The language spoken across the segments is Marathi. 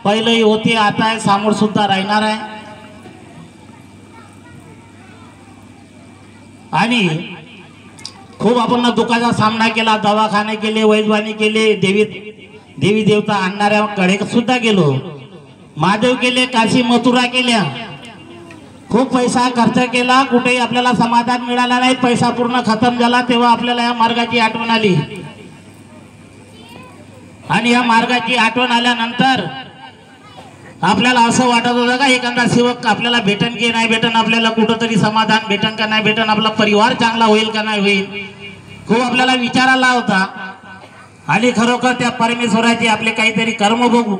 पहिलंही होते, आता आहे, समोर सुद्धा राहणार आहे। आणि खूप आपण दुःखाचा सामना केला, दवाखाने केले, वैद्यवानी केले, देवी देवता आणणाऱ्याकडे सुद्धा गेलो, महादेव केले, काशी मथुरा केल्या, खूप पैसा खर्च केला, कुठेही आपल्याला समाधान मिळाला नाही। पैसा पूर्ण खतम झाला तेव्हा आपल्याला या मार्गाची आठवण आली। आणि या मार्गाची आठवण आल्यानंतर आपल्याला असं वाटत होतं का एखादा सेवक आपल्याला भेटन की नाही भेटन, आपल्याला कुठंतरी समाधान भेटन का नाही भेटन, आपला परिवार चांगला होईल का नाही होईल, खूप आपल्याला विचार आला होता। आणि खरोखर त्या परमेश्वराचे आपले काहीतरी कर्मभोग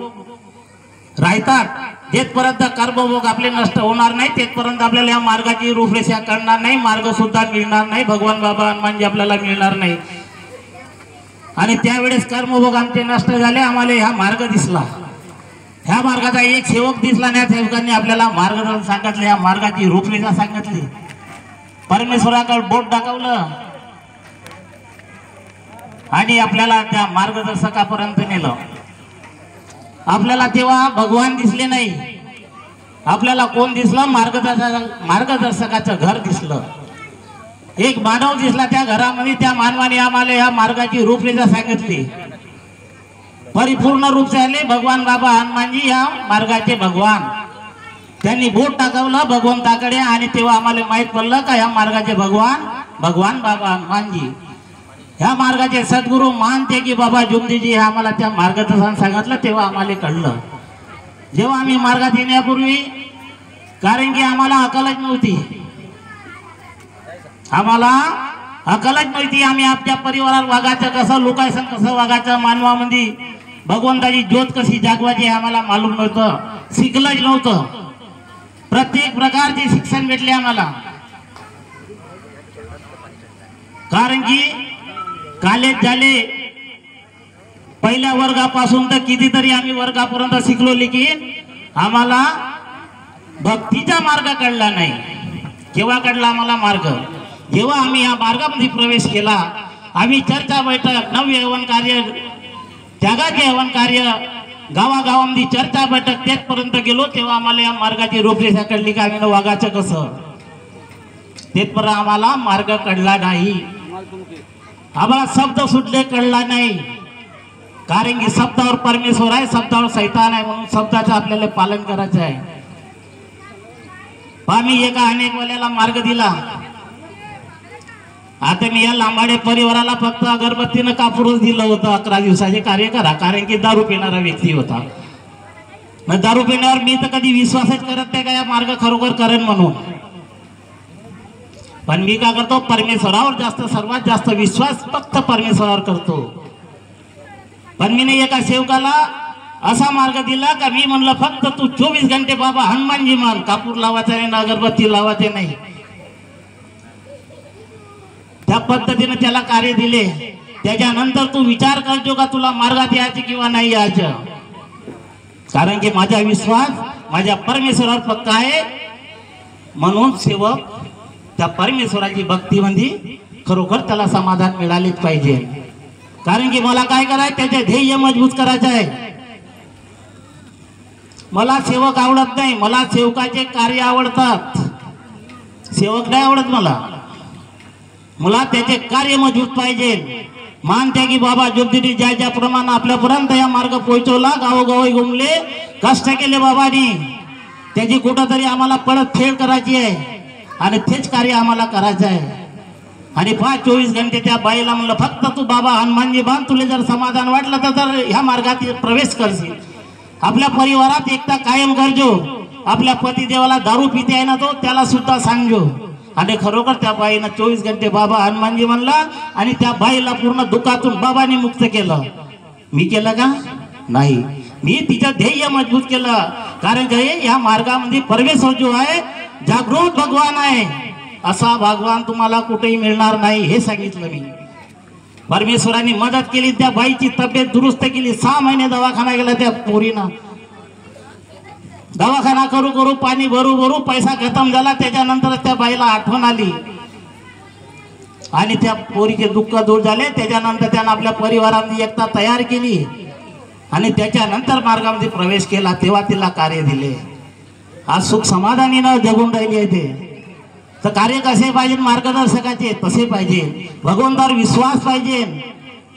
राहतात, जेथपर्यंत कर्मभोग आपले नष्ट होणार नाही तेथपर्यंत आपल्याला या मार्गाची रूपरेषा कळणार नाही, मार्ग सुद्धा मिळणार नाही, भगवान बाबा हनुमानजी आपल्याला मिळणार नाही। आणि त्यावेळेस कर्मभोग आमचे नष्ट झाले, आम्हाला हा मार्ग दिसला, ह्या मार्गाचा एक सेवक दिसला, त्या सेवकांनी आपल्याला मार्गदर्शन सांगितले, या मार्गाची रूपरेषा सांगितली, परमेश्वराकडे बोट दाखवलं आणि आपल्याला त्या मार्गदर्शकापर्यंत नेलं। आपल्याला तेव्हा भगवान दिसले नाही, आपल्याला कोण दिसलं, मार्गदर्शकाचं घर दिसलं, एक मानव दिसला त्या घरामध्ये। त्या मानवाने आम्हाला या मार्गाची रूपरेषा सांगितली, परिपूर्ण रूप झाले भगवान बाबा हनुमानजी या मार्गाचे भगवान। त्यांनी बोट टाकवलं भगवंताकडे आणि तेव्हा आम्हाला माहित पडलं का या मार्गाचे भगवान बाबा हनुमानजी, ह्या मार्गाचे सद्गुरू मानते की बाबा जुमदीजी हे आम्हाला त्या मार्गदर्शन सांगितलं। तेव्हा आम्हाला कळलं, जेव्हा आम्ही मार्गात येण्यापूर्वी, कारण की आम्हाला अकलच नव्हती, आम्ही आपल्या परिवारात वागायचं कसं, लोकांसंग कसं वागायचं, मानवामध्ये भगवंताची ज्योत कशी जागवायची आम्हाला मालूम नव्हतं, शिकलंच नव्हतं। प्रत्येक प्रकारचे शिक्षण भेटले आम्हाला, कारण की कॉलेज झाले, पहिल्या वर्गापासून तर कितीतरी आम्ही वर्गापर्यंत शिकलो, लेकिन आम्हाला भक्तीचा मार्ग कळला नाही। केव्हा कळला आम्हाला मार्ग, जेव्हा आम्ही या मार्गामध्ये प्रवेश केला, आम्ही चर्चा बैठक, नव्य हवन कार्य, त्यागाचे हवन कार्य, गावागावामध्ये चर्चा बैठक तेथपर्यंत गेलो, तेव्हा आम्हाला या मार्गाची रूपरेषा कळली की आम्ही वागायचं कसं, तेथपर्यंत आम्हाला मार्ग कळला नाही, आम्हाला शब्द सुटले कळला नाही, कारण की शब्दावर परमेश्वर आहे, शब्दावर सैतान आहे, म्हणून शब्दाचं आपल्याला पालन करायचं आहे। आम्ही एका अनेक वेळेला मार्ग दिला, आता मी या लांबाडे परिवाराला फक्त अगरबत्तीनं कापूरच दिलं होतं, 11 दिवसाचे कार्य करा, कारण की दारू पिणारा व्यक्ती होता। दारू पिण्यावर मी तर कधी विश्वासच करत नाही का या मार्ग खरोखर करेन म्हणून, पण मी काय करतो, परमेश्वरावर जास्त, सर्वात जास्त विश्वास फक्त परमेश्वरावर करतो। पण मी नाही एका सेवकाला असा मार्ग दिला का मी म्हणलं फक्त तू 24 घंटे बाबा हनुमानजी मान, कापूर लावायचा नाही, अगरबत्ती लावायचे नाही, त्या पद्धतीने त्याला कार्य दिले। त्याच्यानंतर तू विचार करतो का तुला मार्गात यायचे किंवा नाही यायचं, कारण की माझा विश्वास माझ्या परमेश्वरावर पक्का आहे, म्हणून सेवक त्या परमेश्वराची भक्तीमध्ये खरोखर त्याला समाधान मिळालेच पाहिजे, कारण की मला काय करायचं, त्याचे ध्येय मजबूत करायचं आहे। मला सेवक आवडत नाही, मला सेवकाचे कार्य आवडतात, सेवक नाही आवडत मला त्याचे कार्य मजबूत पाहिजे। मानते की बाबा जुगदीदी ज्या प्रमाणे आपल्यापर्यंत या मार्ग पोहोचवला, गावोगावी घुमले, कष्ट केले बाबांनी, त्याची कुठंतरी आम्हाला परत फेड करायची आहे आणि तेच कार्य आम्हाला करायचं आहे। आणि 24 घंटे त्या बाईला म्हणलं फक्त तू बाबा हनुमानजी बांध, तुला जर समाधान वाटलं तर ह्या मार्गात प्रवेश करशील, आपल्या परिवारात एकता कायम करजो, आपल्या पतिदेवाला दारू पिते आहे ना तो त्याला सुद्धा सांगजो। आणि खरोखर त्या बाईनं 24 घंटे बाबा हनुमानजी म्हणला आणि त्या बाईला पूर्ण दुःखातून बाबांनी मुक्त केलं। मी केलं का नाही, मी तिचं ध्येय मजबूत केलं, कारण की या मार्गामध्ये परमेश्वर जो आहे जागृत भगवान आहे, असा भगवान तुम्हाला कुठेही मिळणार नाही हे सांगितलं मी। परमेश्वरांनी मदत केली, त्या बाईची तब्येत दुरुस्त केली, 6 महिने दवाखाना गेला त्या पोरीनं, दवाखाना करू करू, पाणी भरू भरू पैसा खतम झाला। त्याच्यानंतर त्या बाईला आठवण आली आणि त्या पोरीचे दुःख दूर झाले। त्याच्यानंतर त्यानं आपल्या परिवारामध्ये एकता तयार केली आणि त्याच्यानंतर मार्गामध्ये प्रवेश केला तेव्हा तिला कार्य दिले. आज सुख समाधानीनं जगून राहिली आहे ते. तर कार्य कसे पाहिजे, मार्गदर्शकाचे तसे पाहिजे, भगवंतावर विश्वास पाहिजे,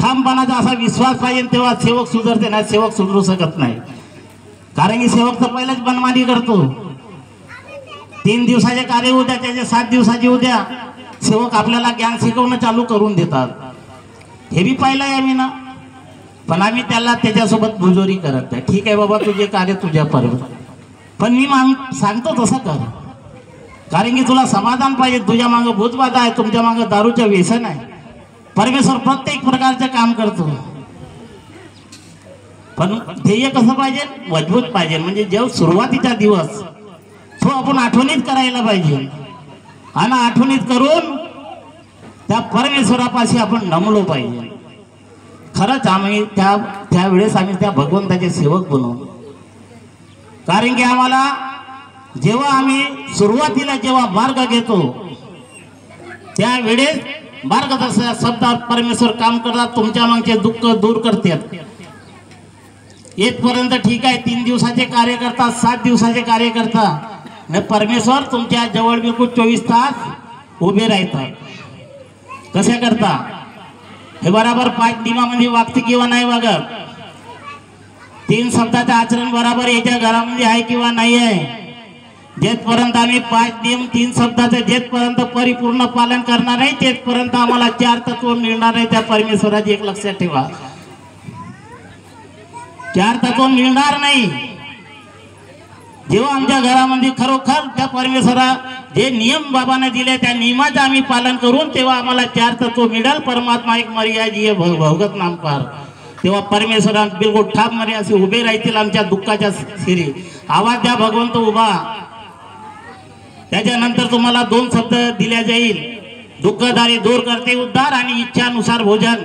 ठामपणाचा असा विश्वास पाहिजे, तेव्हा सेवक सुधारते. नाही सेवक सुधरू शकत नाही. कारण की सेवक तर पहिलेच बनमानी करतो. 3 दिवसाचे कार्य उद्या, त्याचे 7 दिवसाचे उद्या सेवक आपल्याला ज्ञान शिकवणं चालू करून देतात. हे बी पाहिलं आहे आम्ही ना. पण आम्ही त्याला त्याच्यासोबत बुजोरी करत नाही. ठीक आहे बाबा, तुझे कार्य तुझ्या पर्यंत, पण मी सांगतो तसं कर. कारण की तुला समाधान पाहिजे. तुझ्या मागं भूतबाधा आहे, तुमच्या मागं दारूचं व्यसन आहे. परमेश्वर प्रत्येक प्रकारचं काम करतो, पण ध्येय कसं पाहिजे, मजबूत पाहिजे. म्हणजे जेव्हा सुरुवातीचा दिवस तो आपण आठवणीत करायला पाहिजे. आणि आठवणीत करून त्या परमेश्वरापाशी आपण नमलो पाहिजे. खरंच आम्ही त्यावेळेस आम्ही त्या भगवंताचे सेवक बनू. कारण की आम्हाला जेव्हा आम्ही सुरुवातीला जेव्हा मार्ग घेतो त्यावेळेस मार्गदर्शक शब्दात परमेश्वर काम करतात. तुमच्या मागचे दुःख दूर करतात. येतपर्यंत ठीक आहे, 3 दिवसाचे कार्य करता, 7 दिवसाचे कार्य करता, परमेश्वर तुमच्या जवळ बिलकुल 24 तास उभे राहतात. कसे करता, हे बराबर 5 नियमामध्ये वागते किंवा नाही वागत, 3 शब्दाचं आचरण बराबर याच्या घरामध्ये आहे किंवा नाही आहे. जेथपर्यंत आम्ही 5 नियम 3 शब्दाचं जेथपर्यंत परिपूर्ण पालन करणार नाही तेथपर्यंत आम्हाला 4 तत्व मिळणार नाही. त्या परमेश्वराची एक लक्षात ठेवा, 4 तत्व मिळणार नाही. जेव्हा आमच्या घरामध्ये खरोखर त्या परमेश्वरा जे नियम बाबाने दिले त्या नियमाचं आम्ही पालन करून तेव्हा आम्हाला 4 तत्व मिळेल. परमात्मा एक मर्यादी भगवत नाम पार. तेव्हा परमेश्वरा बिलकुल ठाम मध्ये असे उभे राहतील आमच्या दुःखाच्या शिरी. आवाज द्या भगवंत उभा. त्याच्यानंतर तुम्हाला 2 शब्द दिल्या जाईल, दुःखदारी दूर करते उद्धार आणि इच्छानुसार भोजन.